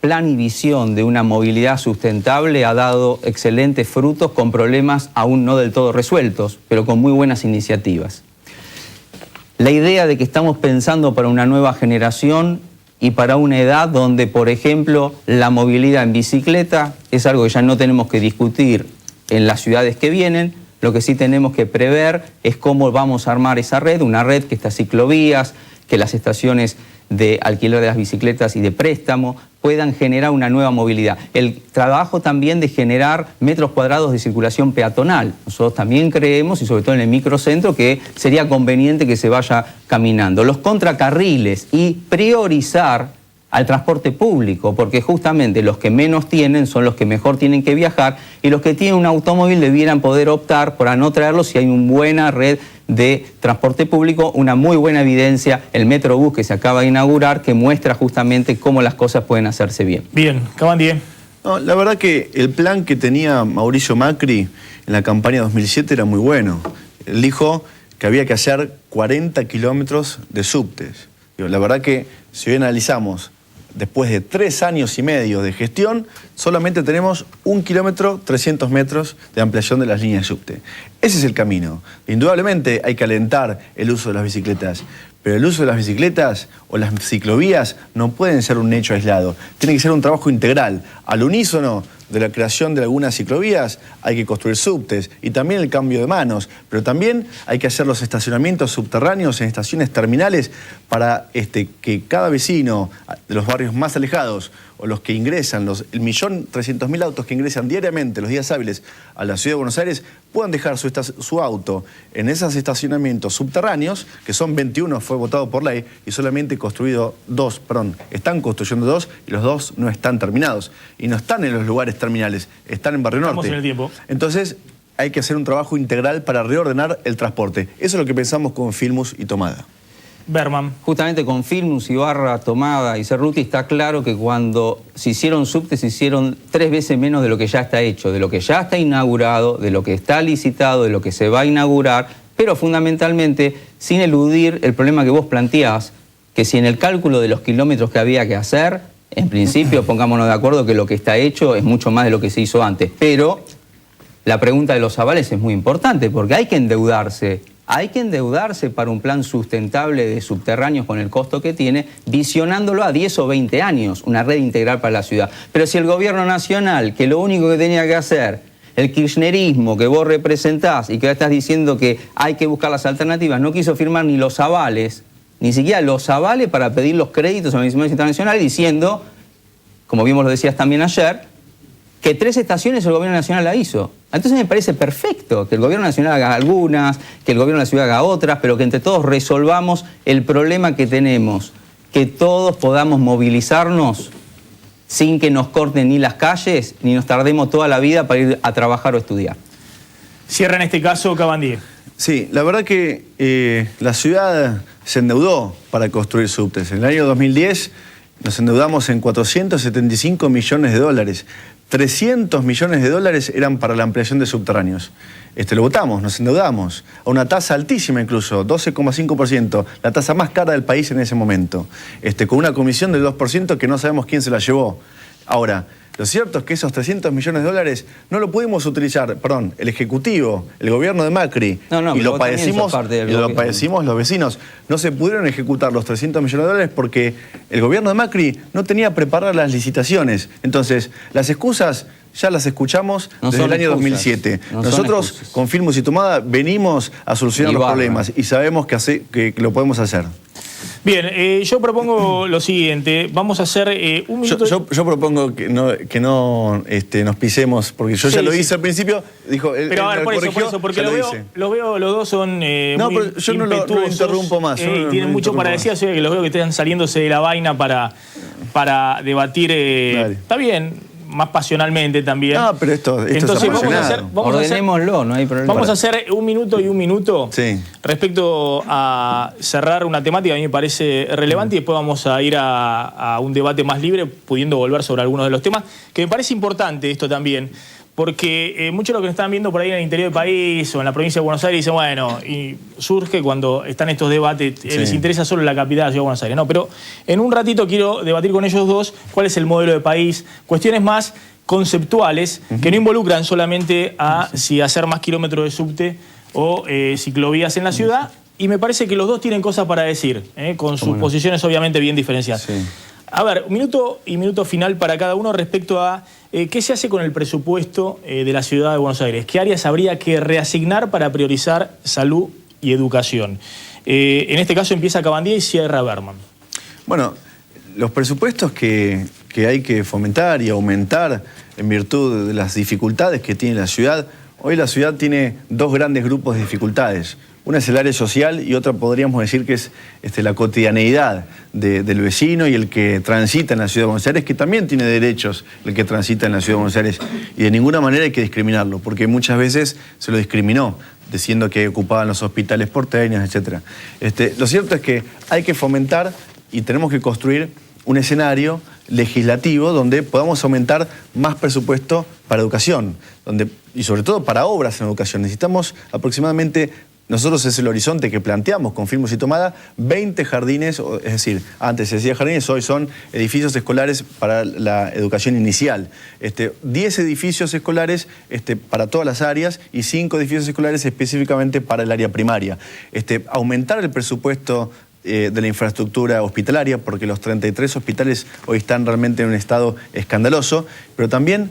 plan y visión de una movilidad sustentable ha dado excelentes frutos con problemas aún no del todo resueltos, pero con muy buenas iniciativas. La idea de que estamos pensando para una nueva generación y para una edad donde, por ejemplo, la movilidad en bicicleta es algo que ya no tenemos que discutir en las ciudades que vienen. Lo que sí tenemos que prever es cómo vamos a armar esa red, una red que estas ciclovías, que las estaciones de alquiler de las bicicletas y de préstamo puedan generar una nueva movilidad. El trabajo también de generar metros cuadrados de circulación peatonal. Nosotros también creemos, y sobre todo en el microcentro, que sería conveniente que se vaya caminando. Los contracarriles y priorizar al transporte público, porque justamente los que menos tienen son los que mejor tienen que viajar, y los que tienen un automóvil debieran poder optar por no traerlo si hay una buena red de transporte público, una muy buena evidencia, el Metrobús que se acaba de inaugurar, que muestra justamente cómo las cosas pueden hacerse bien. Bien, Cabandier. No, la verdad que el plan que tenía Mauricio Macri en la campaña 2007 era muy bueno. Él dijo que había que hacer 40 kilómetros de subtes. La verdad que si hoy analizamos, después de 3 años y medio de gestión, solamente tenemos 1 kilómetro, 300 metros de ampliación de las líneas de subte. Ese es el camino. Indudablemente hay que alentar el uso de las bicicletas, pero el uso de las bicicletas o las ciclovías no pueden ser un hecho aislado. Tiene que ser un trabajo integral. Al unísono de la creación de algunas ciclovías hay que construir subtes y también el cambio de manos, pero también hay que hacer los estacionamientos subterráneos en estaciones terminales para que cada vecino de los barrios más alejados o los que ingresan, el 1.300.000 autos que ingresan diariamente los días hábiles a la ciudad de Buenos Aires, puedan dejar su auto en esos estacionamientos subterráneos, que son 21, fue votado por ley, y solamente están construyendo 2 y los 2 no están terminados. Y no están en los lugares terminales, están en Barrio Norte. Estamos en el tiempo. Entonces hay que hacer un trabajo integral para reordenar el transporte. Eso es lo que pensamos con Filmus y Tomada. Berman. Justamente con Filmus, Ibarra, Tomada y Cerruti está claro que cuando se hicieron subtes se hicieron 3 veces menos de lo que ya está hecho, de lo que ya está inaugurado, de lo que está licitado, de lo que se va a inaugurar, pero fundamentalmente sin eludir el problema que vos planteás, que si en el cálculo de los kilómetros que había que hacer, en principio pongámonos de acuerdo que lo que está hecho es mucho más de lo que se hizo antes, pero la pregunta de los avales es muy importante porque hay que endeudarse. Hay que endeudarse para un plan sustentable de subterráneos con el costo que tiene, visionándolo a 10 o 20 años, una red integral para la ciudad. Pero si el gobierno nacional, que lo único que tenía que hacer, el kirchnerismo que vos representás y que ahora estás diciendo que hay que buscar las alternativas, no quiso firmar ni los avales, ni siquiera los avales para pedir los créditos a organizaciones internacionales, diciendo, como bien vos lo decías también ayer, que 3 estaciones el gobierno nacional la hizo. Entonces me parece perfecto que el gobierno nacional haga algunas, que el gobierno de la ciudad haga otras, pero que entre todos resolvamos el problema que tenemos, que todos podamos movilizarnos sin que nos corten ni las calles, ni nos tardemos toda la vida para ir a trabajar o estudiar. Cierra en este caso Cabandier. Sí, la verdad que la ciudad se endeudó para construir subtes. En el año 2010 nos endeudamos en 475 millones de dólares. 300 millones de dólares eran para la ampliación de subterráneos. Lo votamos, nos endeudamos, a una tasa altísima incluso, 12,5%, la tasa más cara del país en ese momento, con una comisión del 2% que no sabemos quién se la llevó. Ahora, lo cierto es que esos 300 millones de dólares no lo pudimos utilizar, el Ejecutivo, el gobierno de Macri, y lo padecimos los vecinos. No se pudieron ejecutar los 300 millones de dólares porque el gobierno de Macri no tenía preparadas las licitaciones. Entonces, las excusas ya las escuchamos desde el año 2007. Nosotros, con Filmus y Tomada, venimos a solucionar los problemas y sabemos que lo podemos hacer. Bien, yo propongo lo siguiente, vamos a hacer un minuto... Yo propongo que no nos pisemos, porque yo ya lo hice al principio, dijo... Pero a ver, por eso, porque los veo, los dos son muy pero yo no lo interrumpo más. Tienen mucho para decir, así que los veo que están saliéndose de la vaina para debatir... Está bien, más pasionalmente también. No, pero esto entonces ordenémoslo, no hay problema. Vamos a hacer un minuto y un minuto respecto a cerrar una temática que a mí me parece relevante y después vamos a ir a un debate más libre, pudiendo volver sobre algunos de los temas, que me parece importante esto también, porque muchos de los que nos están viendo por ahí en el interior del país o en la provincia de Buenos Aires dicen, bueno, y surge cuando están estos debates, les interesa solo la capital de la Ciudad de Buenos Aires. No, pero en un ratito quiero debatir con ellos dos cuál es el modelo de país, cuestiones más conceptuales que no involucran solamente a si hacer más kilómetros de subte o ciclovías en la ciudad, y me parece que los dos tienen cosas para decir, con sus posiciones obviamente bien diferenciadas. Sí. A ver, minuto final para cada uno respecto a qué se hace con el presupuesto de la Ciudad de Buenos Aires. ¿Qué áreas habría que reasignar para priorizar salud y educación? En este caso empieza Cabandier y cierra Berman. Bueno, los presupuestos que hay que fomentar y aumentar en virtud de las dificultades que tiene la ciudad. Hoy la ciudad tiene dos grandes grupos de dificultades. Una es el área social y otra podríamos decir que es la cotidianeidad del vecino y el que transita en la Ciudad de Buenos Aires, que también tiene derechos el que transita en la Ciudad de Buenos Aires. Y de ninguna manera hay que discriminarlo, porque muchas veces se lo discriminó, diciendo que ocupaban los hospitales porteños, etc. Lo cierto es que hay que fomentar y tenemos que construir un escenario legislativo donde podamos aumentar más presupuesto para educación, y sobre todo para obras en educación. Necesitamos aproximadamente, nosotros es el horizonte que planteamos con Filmus y Tomada, 20 jardines, es decir, antes se decía jardines, hoy son edificios escolares para la educación inicial. 10 edificios escolares para todas las áreas y 5 edificios escolares específicamente para el área primaria. Aumentar el presupuesto de la infraestructura hospitalaria, porque los 33 hospitales hoy están realmente en un estado escandaloso, pero también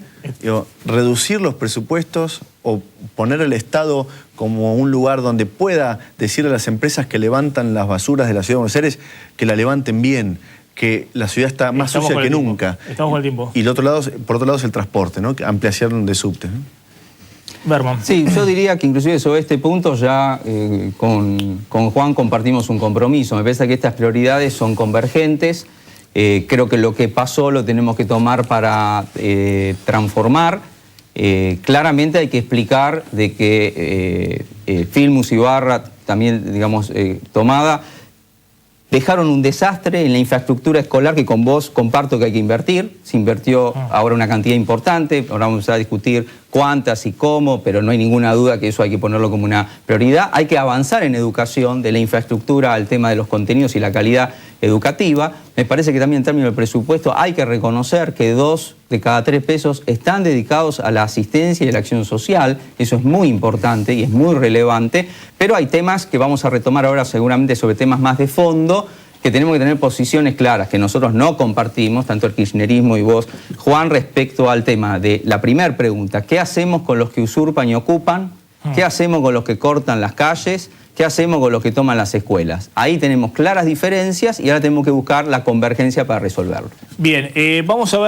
reducir los presupuestos o poner el Estado como un lugar donde pueda decirle a las empresas que levantan las basuras de la Ciudad de Buenos Aires que la levanten bien, que la ciudad está más sucia que nunca. Estamos con el tiempo. Y por otro lado es el transporte, ¿no? Ampliación de subtes, ¿no? Berman. Sí, yo diría que inclusive sobre este punto ya con Juan compartimos un compromiso. Me parece que estas prioridades son convergentes. Creo que lo que pasó lo tenemos que tomar para transformar. Claramente hay que explicar de que Filmus y Barra, también digamos Tomada, dejaron un desastre en la infraestructura escolar que con vos comparto que hay que invertir. Se invirtió ahora una cantidad importante, ahora vamos a discutir cuántas y cómo, pero no hay ninguna duda que eso hay que ponerlo como una prioridad. Hay que avanzar en educación, de la infraestructura al tema de los contenidos y la calidad educativa. Me parece que también en términos del presupuesto hay que reconocer que 2 de cada 3 pesos están dedicados a la asistencia y a la acción social. Eso es muy importante y es muy relevante, pero hay temas que vamos a retomar ahora seguramente sobre temas más de fondo, que tenemos que tener posiciones claras, que nosotros no compartimos, tanto el kirchnerismo y vos, Juan, respecto al tema de la primera pregunta: ¿qué hacemos con los que usurpan y ocupan? ¿Qué hacemos con los que cortan las calles? ¿Qué hacemos con los que toman las escuelas? Ahí tenemos claras diferencias y ahora tenemos que buscar la convergencia para resolverlo. Bien, vamos a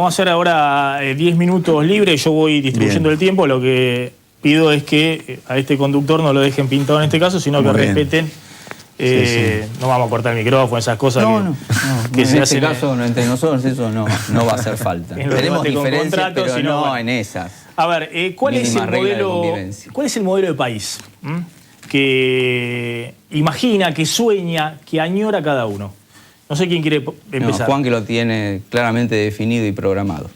hacer ahora 10 minutos libres. Yo voy distribuyendo el tiempo. Lo que pido es que a este conductor no lo dejen pintado en este caso, sino que respeten. No vamos a cortar el micrófono, esas cosas que se hacen. En este caso, entre nosotros, eso no va a hacer falta. Tenemos diferencias, pero no en esas. A ver, ¿cuál es el modelo de país que imagina, que sueña, que añora cada uno? No sé quién quiere empezar. Juan, que lo tiene claramente definido y programado.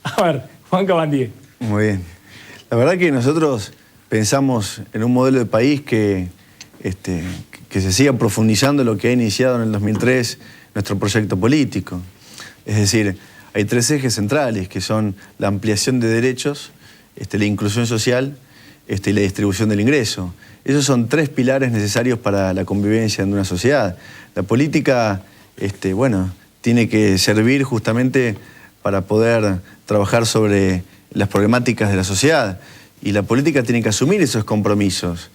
A ver, Juan Cabandier. Muy bien. La verdad que nosotros pensamos en un modelo de país que se siga profundizando lo que ha iniciado en el 2003 nuestro proyecto político. Es decir, hay 3 ejes centrales, que son la ampliación de derechos, la inclusión social y la distribución del ingreso. Esos son 3 pilares necesarios para la convivencia en una sociedad. La política, tiene que servir justamente para poder trabajar sobre las problemáticas de la sociedad. Y la política tiene que asumir esos compromisos.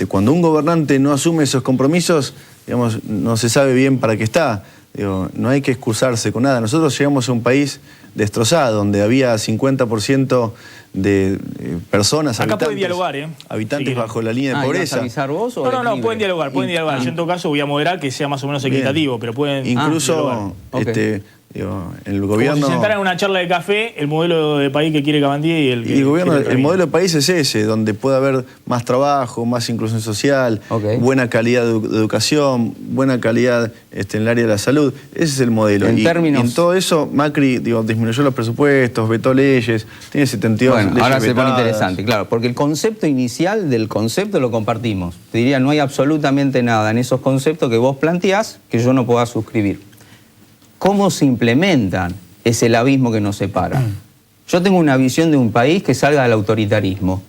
Cuando un gobernante no asume esos compromisos, digamos, no se sabe bien para qué está. No hay que excusarse con nada. Nosotros llegamos a un país destrozado, donde había 50% de personas, acá pueden dialogar, habitantes bajo la línea de pobreza. ¿Vas a avisar vos o no, pueden dialogar. Yo en todo caso voy a moderar que sea más o menos equitativo, pero pueden incluso dialogar. Digo, el Como gobierno... si sentara en una charla de café el modelo de país que quiere Cabandier y el que Y el gobierno, quiere el modelo de país es ese, donde puede haber más trabajo, más inclusión social, buena calidad de educación, buena calidad en el área de la salud. Ese es el modelo. En términos... en todo eso, Macri disminuyó los presupuestos, vetó leyes, tiene 72 bueno, leyes ahora se pone vetadas. interesante, claro, porque el concepto inicial del concepto lo compartimos. Te diría, no hay absolutamente nada en esos conceptos que vos planteás que yo no pueda suscribir. ¿Cómo se implementan? Es el abismo que nos separa. Yo tengo una visión de un país que salga del autoritarismo.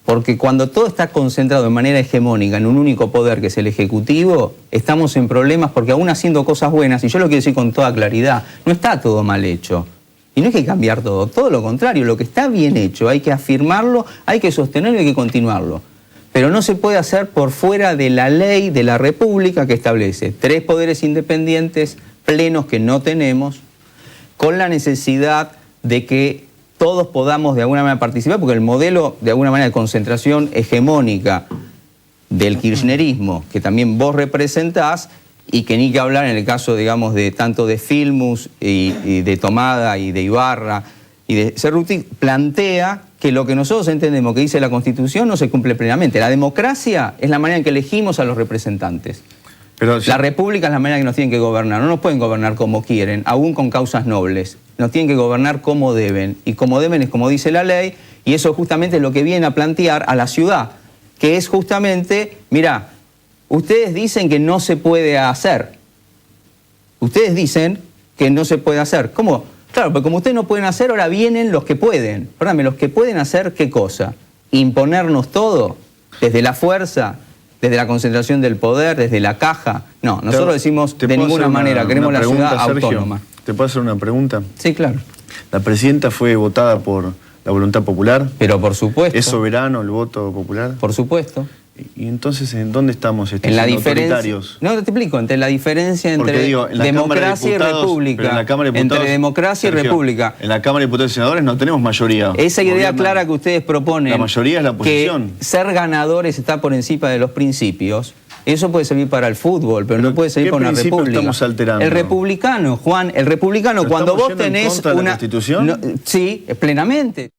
Porque cuando todo está concentrado de manera hegemónica en un único poder, que es el Ejecutivo, estamos en problemas porque aún haciendo cosas buenas, y yo lo quiero decir con toda claridad, no está todo mal hecho. Y no hay que cambiar todo lo contrario, lo que está bien hecho hay que afirmarlo, hay que sostenerlo y hay que continuarlo. Pero no se puede hacer por fuera de la ley de la República que establece 3 poderes independientes plenos que no tenemos, con la necesidad de que todos podamos de alguna manera participar, porque el modelo de alguna manera de concentración hegemónica del kirchnerismo, que también vos representás, y que ni que hablar en el caso, digamos, de tanto de Filmus y de Tomada y de Ibarra y de Cerruti, plantea que lo que nosotros entendemos que dice la Constitución no se cumple plenamente. La democracia es la manera en que elegimos a los representantes. Pero la República es la manera en que nos tienen que gobernar. No nos pueden gobernar como quieren, aún con causas nobles. Nos tienen que gobernar como deben. Y como deben es como dice la ley, y eso justamente es lo que viene a plantear a la ciudad, que es justamente, mirá, ustedes dicen que no se puede hacer. Ustedes dicen que no se puede hacer. ¿Cómo? Claro, porque como ustedes no pueden hacer, ahora vienen los que pueden. Perdóname, los que pueden hacer, ¿qué cosa? Imponernos todo, desde la fuerza, desde la concentración del poder, desde la caja. No, nosotros decimos de ninguna manera, queremos la ciudad autónoma. ¿Te puedo hacer una pregunta? Sí, claro. La presidenta fue votada por la voluntad popular. Pero por supuesto. ¿Es soberano el voto popular? Por supuesto. ¿Y entonces en dónde estamos? En la diferencia. No, te explico, entre la diferencia entre democracia y república. Entre democracia y república. En la Cámara de Diputados y Senadores no tenemos mayoría. Esa idea clara que ustedes proponen. La mayoría es la oposición. Que ser ganadores está por encima de los principios. Eso puede servir para el fútbol, pero no puede servir para una república. Estamos alterando? El republicano, Juan, el republicano, cuando vos tenés una... ¿Estamos yendo en contra de la Constitución? No, sí, plenamente.